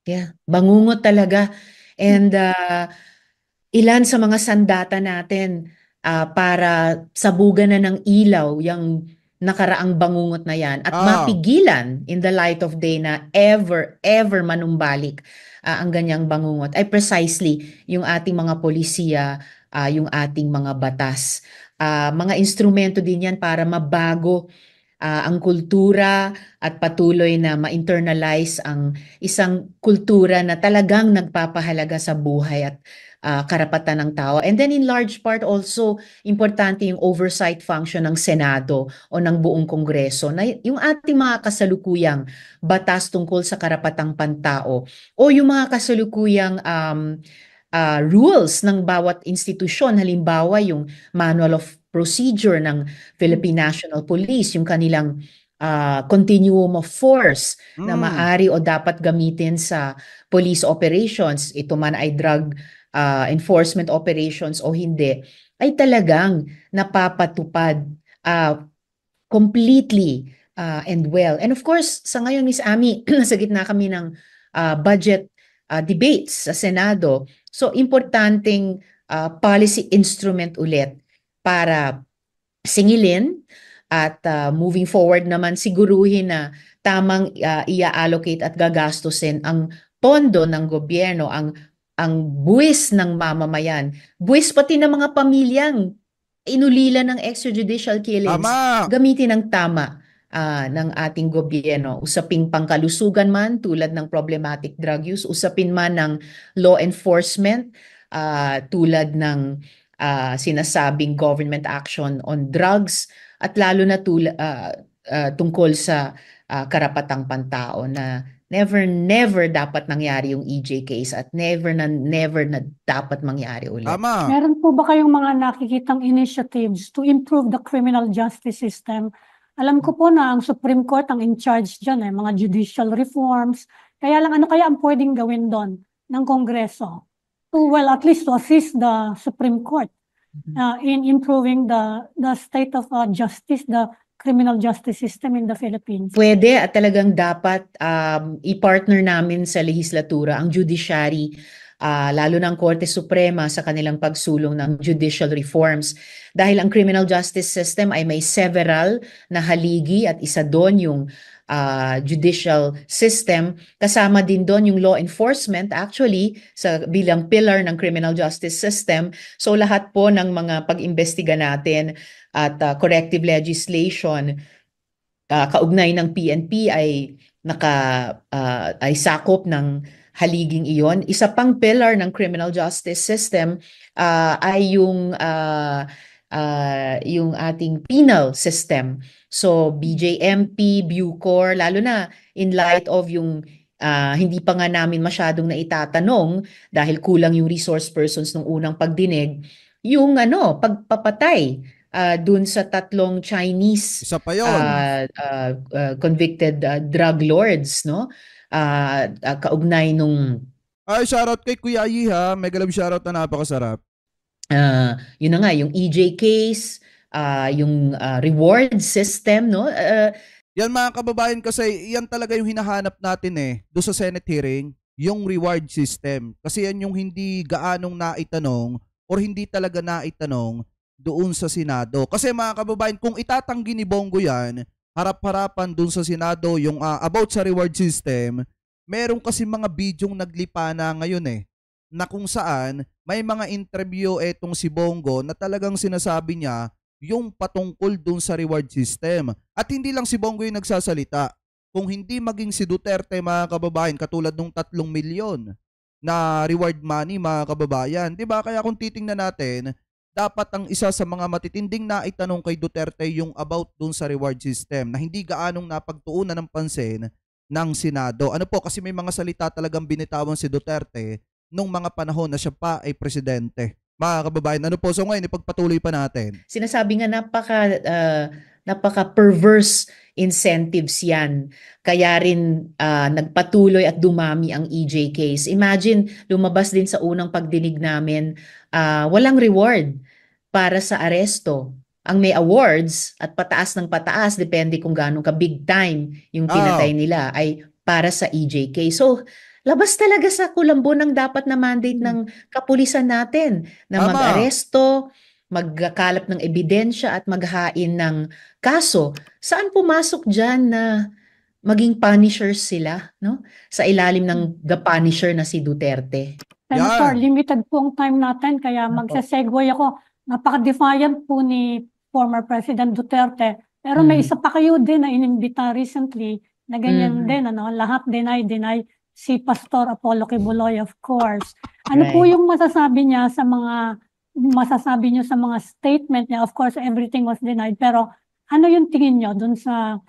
Yeah, bangungot talaga. And ilan sa mga sandata natin para sabugan na ng ilaw yung nakaraang bangungot na yan at mapigilan in the light of day na ever manumbalik ang ganyang bangungot ay precisely yung ating mga polisiya, yung ating mga batas. Mga instrumento din yan para mabago ang kultura at patuloy na ma-internalize ang isang kultura na talagang nagpapahalaga sa buhay at karapatan ng tao. And then in large part also, importante yung oversight function ng Senado o ng buong Kongreso na yung ating mga kasalukuyang batas tungkol sa karapatang pantao o yung mga kasalukuyang rules ng bawat institusyon. Halimbawa, yung Manual of Procedure ng Philippine National Police, yung kanilang continuum of force na Mm. maari o dapat gamitin sa police operations, ito man ay drug enforcement operations o hindi, ay talagang napapatupad completely and well. And of course, sa ngayon, Miss Ami, nasa gitna kami ng budget debates sa Senado. So, importanteng policy instrument ulit para singilin at moving forward naman siguruhin na tamang i-allocate at gagastusin ang pondo ng gobyerno, ang buwis ng mamamayan, buwis pati ng mga pamilyang inulila ng extrajudicial killings, Tama. gamitin ng tama ng ating gobyerno. Usaping pangkalusugan man tulad ng problematic drug use, usapin man ng law enforcement tulad ng sinasabing government action on drugs at lalo na tungkol sa karapatang pantao na never dapat nangyari yung EJ case at never na dapat mangyari ulit. Tama. Meron po ba kayong mga nakikitang initiatives to improve the criminal justice system? Alam ko po na ang Supreme Court ang in charge dyan, mga judicial reforms. Kaya lang, ano kaya ang pwedeng gawin doon ng Kongreso? At least to assist the Supreme Court in improving the state of justice, the criminal justice system in the Philippines. Pwede at talagang dapat i-partner namin sa lehislatura ang judiciary, lalo ng Korte Suprema sa kanilang pagsulong ng judicial reforms. Dahil ang criminal justice system ay may several na haligi at isa doon yung judicial system. Kasama din doon yung law enforcement actually bilang pillar ng criminal justice system. So lahat po ng mga pag-imbestiga natin at corrective legislation kaugnay ng PNP ay ay sakop ng haliging iyon. Isa pang pillar ng criminal justice system ay yung ating penal system. So BJMP, Bucor, lalo na in light of yung hindi pa nga namin masyadong naitatanong dahil kulang yung resource persons nung unang pagdinig, yung pagpapatay dun sa 3 Chinese Isa pa yun. convicted drug lords, no? Kaugnay nung Ay, shoutout kay Kuya Yi ha. Mega love shoutout na napakasarap. Yun na nga, yung EJ case, yung reward system, no? Yan mga kababayan kasi yan talaga yung hinahanap natin doon sa Senate hearing, yung reward system. Kasi yan yung hindi gaanong naitanong or hindi talaga naitanong doon sa Senado. Kasi mga kababayan, kung itatanggi ni Bongo yan, harap-harapan doon sa Senado yung about sa reward system, meron kasi mga bidyong naglipa na ngayon na kung saan may mga interview etong si Bongo na talagang sinasabi niya yung patungkol dun sa reward system. At hindi lang si Bongo yung nagsasalita. Kung hindi maging si Duterte, mga kababayan, katulad nung 3 milyon na reward money, mga kababayan. Diba? Kaya kung titingnan natin, dapat ang isa sa mga matitinding na itanong kay Duterte yung about dun sa reward system na hindi gaanong napagtuunan ng pansin ng Senado. Ano po, kasi may mga salita talagang binitawan si Duterte nung mga panahon na siya pa ay presidente. Mga kababayan, ano po, so ngayon ipagpatuloy pa natin. Sinasabi nga napaka-perverse incentives yan. Kaya rin nagpatuloy at dumami ang EJ case. Imagine, lumabas din sa unang pagdinig namin, walang reward para sa aresto. Ang may awards at pataas ng pataas, depende kung gaano ka big time yung pinatay nila, ay para sa EJ case. So, labas talaga sa kulambo ng dapat na mandate ng kapulisan natin na mag-aresto, magkalap ng ebidensya at maghain ng kaso. Saan pumasok dyan na maging punishers sila, no? Sa ilalim ng the punisher na si Duterte. Senator, limited po ang time natin kaya magsasegue ako. Napaka-defiant po ni former President Duterte. Pero may isa pa kayo din na inimbita recently na ganyan din, lahat deny. Si Pastor Apollo Kibuloy, of course. Ano po yung masasabi niya sa mga statement niya? Of course, everything was denied. Pero ano yung tingin niyo dun sa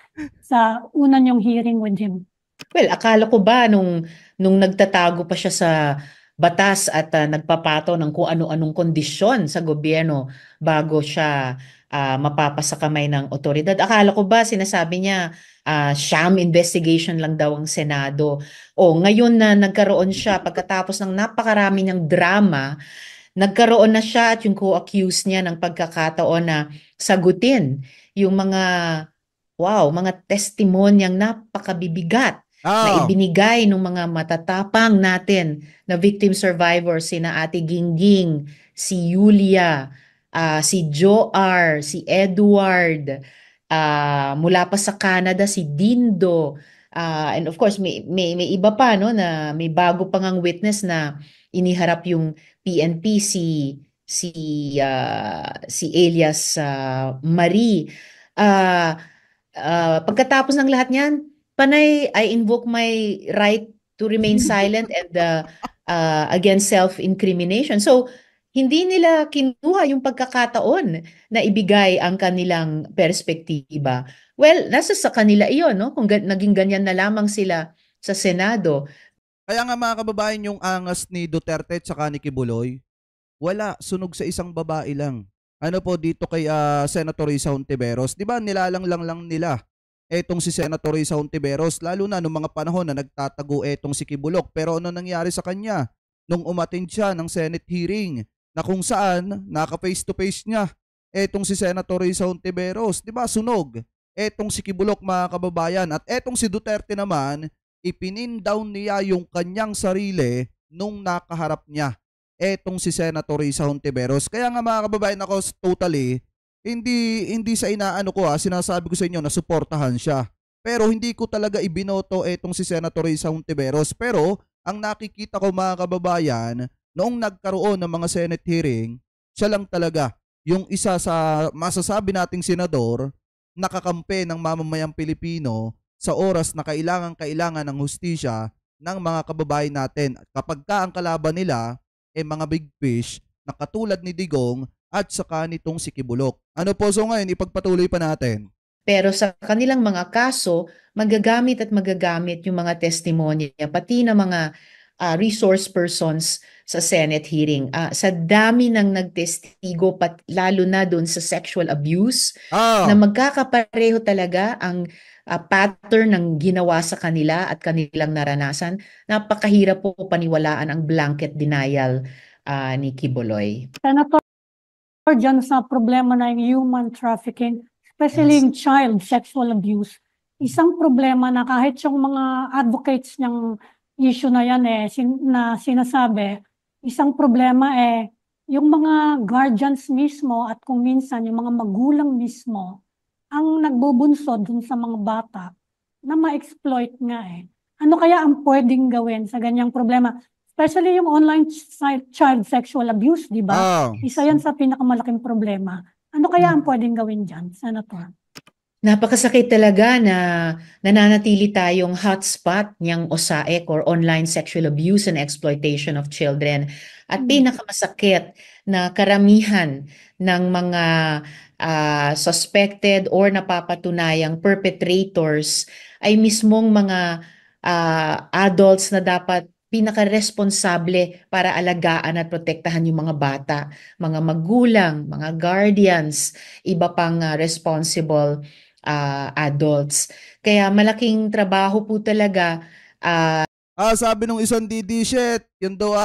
una niyong hearing with him? Well, akala ko ba nung nagtatago pa siya sa batas at nagpapato ng kung ano-anong kondisyon sa gobyerno bago siya mapapasakamay ng otoridad. Akala ko ba sinasabi niya sham investigation lang daw ang Senado. O ngayon na nagkaroon siya pagkatapos ng napakarami ng drama, nagkaroon na siya at yung co-accused niya ng pagkakataon na sagutin yung mga testimonyang napakabibigat na ibinigay ng mga matatapang natin na victim survivors, sina Ate Gingging, si Yulia, si Joar, si Edward, mula pa sa Canada si Dindo, and of course may iba pa no na may bago pang ang witness na iniharap yung PNP si Elias Marie. Pagkatapos ng lahat niyan, panay I invoke my right to remain silent and against self-incrimination. So hindi nila kinuha yung pagkakataon na ibigay ang kanilang perspektiba. Well, nasa sa kanila iyon, no? Kung naging ganyan na lamang sila sa Senado. Kaya nga mga kababayan, yung angas ni Duterte at saka ni Kibuloy, wala, sunog sa isang babae lang. Ano po dito kay Senator Risa Hontiveros, di ba nilalang lang nila etong si Senator Risa Hontiveros, lalo na nung mga panahon na nagtatago etong si Kibulok. Pero ano nangyari sa kanya nung umattend siya ng Senate hearing na kung saan naka-face to face niya etong si Senator Risa Hontiveros, di ba sunog etong si Kibulok mga kababayan. At etong si Duterte naman, ipinin-down niya yung kanyang sarili nung nakaharap niya etong si Senator Risa Hontiveros. Kaya nga mga kababayan, ako totally hindi sa inaano ko sinasabi ko sa inyo na suportahan siya. Pero hindi ko talaga ibinoto etong si Senator Risa Hontiveros. Pero ang nakikita ko mga kababayan, noong nagkaroon ng mga Senate hearing, siya lang talaga yung isa sa masasabi nating senador nakakampi ng mamamayang Pilipino sa oras na kailangan ng hustisya ng mga kababayan natin. Kapag ka ang kalaban nila mga big fish na katulad ni Digong at saka nitong si Kibulok. Ano po, so ngayon ipagpatuloy pa natin. Pero sa kanilang mga kaso, magagamit yung mga testimonya, pati na mga resource persons sa Senate hearing. Sa dami ng nagtestigo, lalo na doon sa sexual abuse, na magkakapareho talaga ang pattern ng ginawa sa kanila at kanilang naranasan, napakahirap po paniwalaan ang blanket denial ni Kibuloy. Senator, dyan sa problema na yung human trafficking, especially yung child sexual abuse, isang problema na kahit yung mga advocates ng issue na yan na sinasabi, isang problema yung mga guardians mismo at kung minsan yung mga magulang mismo ang nagbubunsod dun sa mga bata na ma-exploit nga Ano kaya ang pwedeng gawin sa ganyang problema? Especially yung online child sexual abuse, di ba? Isa yan sa pinakamalaking problema. Ano kaya ang pwedeng gawin dyan, Senator? Napakasakit talaga na nananatili tayong hotspot niyang OSAEC or online sexual abuse and exploitation of children. At pinakamasakit na karamihan ng mga suspected or napapatunayang perpetrators ay mismong mga adults na dapat pinaka-responsable para alagaan at protektahan yung mga bata, mga magulang, mga guardians, iba pang responsible adults. Kaya malaking trabaho po talaga. Sabi nung isang DD, yun daw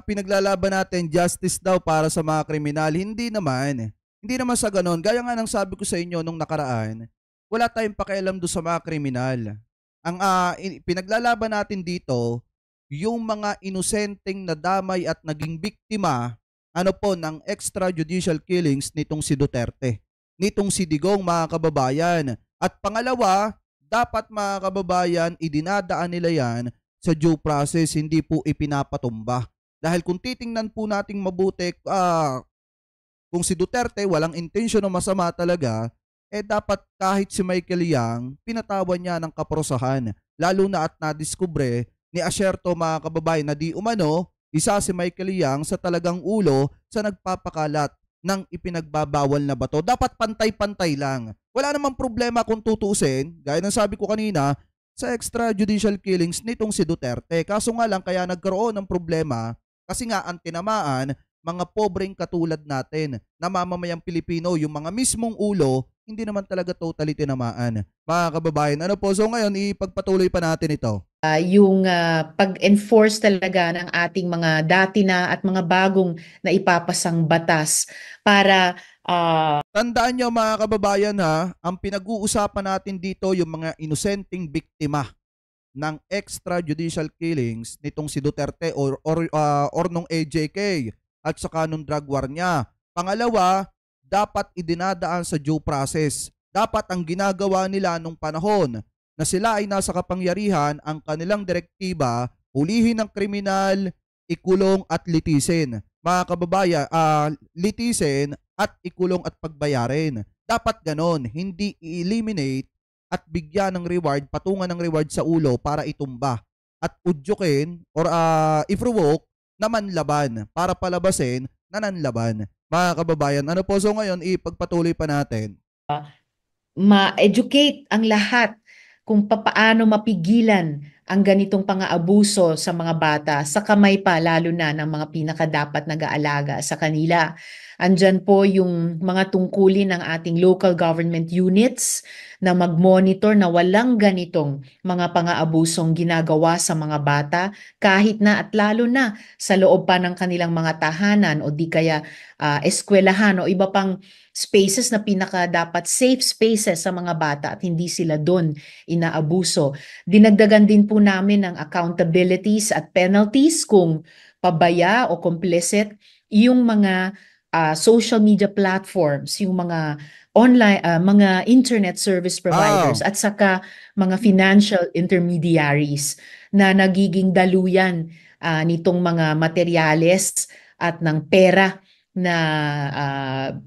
pinaglalaban natin, justice daw para sa mga kriminal. Hindi naman sa ganon. Gaya nga ng sabi ko sa inyo nung nakaraan, wala tayong pakialam doon sa mga kriminal. Ang pinaglalaban natin dito, yung mga inosenteng nadamay at naging biktima ng extrajudicial killings nitong si Duterte, nitong si Digong mga kababayan. At pangalawa, dapat mga kababayan, idinadaan nila yan sa due process, hindi po ipinapatumba. Dahil kung titingnan po nating mabuti, kung si Duterte walang intensyon na masama talaga, dapat kahit si Michael Yang, pinatawan niya ng kaparusahan. Lalo na at nadiskubre ni Asierto mga kababayan na di umano, isa si Michael Yang sa talagang ulo sa nagpapakalat ng ipinagbabawal na bato. Dapat pantay-pantay lang. Wala namang problema kung tutuusin, gaya ng sabi ko kanina, sa extrajudicial killings nitong si Duterte. Kaso nga lang kaya nagkaroon ng problema kasi nga ang tinamaan mga pobreng katulad natin na mamamayang Pilipino, yung mga mismong ulo, hindi naman talaga totally tinamaan. Mga kababayan, ano po? So ngayon, ipagpatuloy pa natin ito. Yung pag-enforce talaga ng ating mga dati na at mga bagong na ipapasang batas para tandaan nyo mga kababayan ha, ang pinag-uusapan natin dito yung mga inosenteng biktima ng extrajudicial killings nitong si Duterte or nung AJK at saka nung drug war niya. Pangalawa, dapat idinadaan sa due process. Dapat ang ginagawa nila nung panahon na sila ay nasa kapangyarihan, ang kanilang direktiba, hulihin ng kriminal, ikulong at litisin. Mga kababayan, litisin at ikulong at pagbayarin. Dapat ganon, hindi i-eliminate at bigyan ng reward, patungan ng reward sa ulo para itumba at udyukin or i-provoke na manlaban para palabasin na nanlaban. Mga kababayan, ano po? So ngayon, ipagpatuloy pa natin. Ma-educate ang lahat kung papaano mapigilan ang ganitong pang-aabuso sa mga bata sa kamay pa lalo na ng mga pinakadapat nag-aalaga sa kanila. Andyan po yung mga tungkulin ng ating local government units na mag-monitor na walang ganitong mga pang-aabusong ginagawa sa mga bata kahit na at lalo na sa loob pa ng kanilang mga tahanan o di kaya eskwelahan o iba pang spaces na pinaka dapat safe spaces sa mga bata at hindi sila doon inaabuso. Dinagdagan din po namin ng accountabilities at penalties kung pabaya o complicit yung mga social media platforms, yung mga online, mga internet service providers at saka mga financial intermediaries na nagiging daluyan nitong mga materyales at ng pera na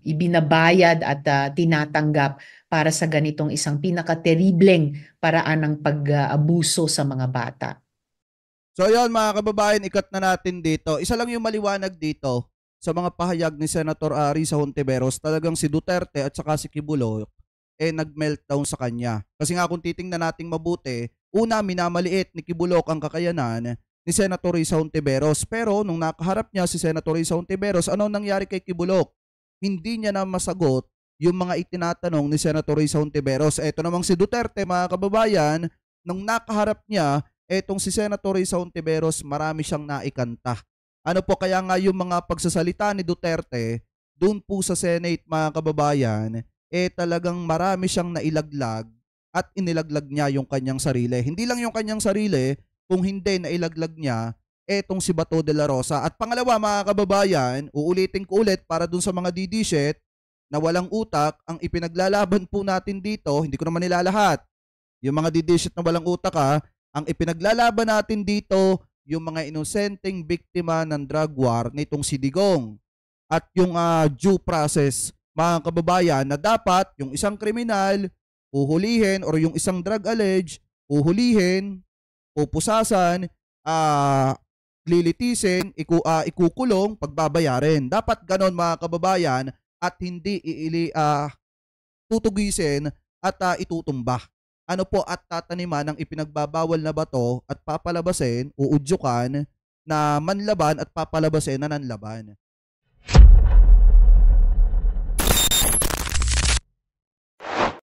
ibinabayad at tinatanggap para sa ganitong isang pinakateribleng paraan ng pag-abuso sa mga bata. So ayun mga kababayan, ikat na natin dito. Isa lang yung maliwanag dito sa mga pahayag ni Senator Risa Hontiveros. Talagang si Duterte at saka si Quibulok nag-meltdown sa kanya. Kasi nga kung titingnan nating mabuti, una minamaliit ni Quibulok ang kakayanan ni Senator Risa Hontiveros. Pero nung nakaharap niya si Senator Risa Hontiveros, ano nangyari kay Quibulok? Hindi niya na masagot yung mga itinatanong ni Senator Risa Hontiveros. Eto namang si Duterte mga kababayan, nung nakaharap niya, etong si Senator Risa Hontiveros, marami siyang naikanta. Ano po kaya nga yung mga pagsasalita ni Duterte doon po sa Senate mga kababayan, talagang marami siyang nailaglag at inilaglag niya yung kanyang sarili. Hindi lang yung kanyang sarili, kung hindi nailaglag niya etong si Bato de la Rosa. At pangalawa mga kababayan, uulitin ko ulit para dun sa mga didishit na walang utak, ang ipinaglalaban po natin dito, hindi ko naman nilalahat. Yung mga didishit na walang utak ang ipinaglalaban natin dito, yung mga inosenteng biktima ng drug war nitong si Digong. At yung due process, mga kababayan, na dapat yung isang kriminal uhulihin or yung isang drug alleged uhulihin, pupusasan, lilitisin, ikukulong, pagbabayarin. Dapat ganon mga kababayan at hindi tutugisin at itutumba. Ano po at tataniman ng ipinagbabawal na bato at papalabasin, uudyukan na manlaban at papalabasin na nanlaban.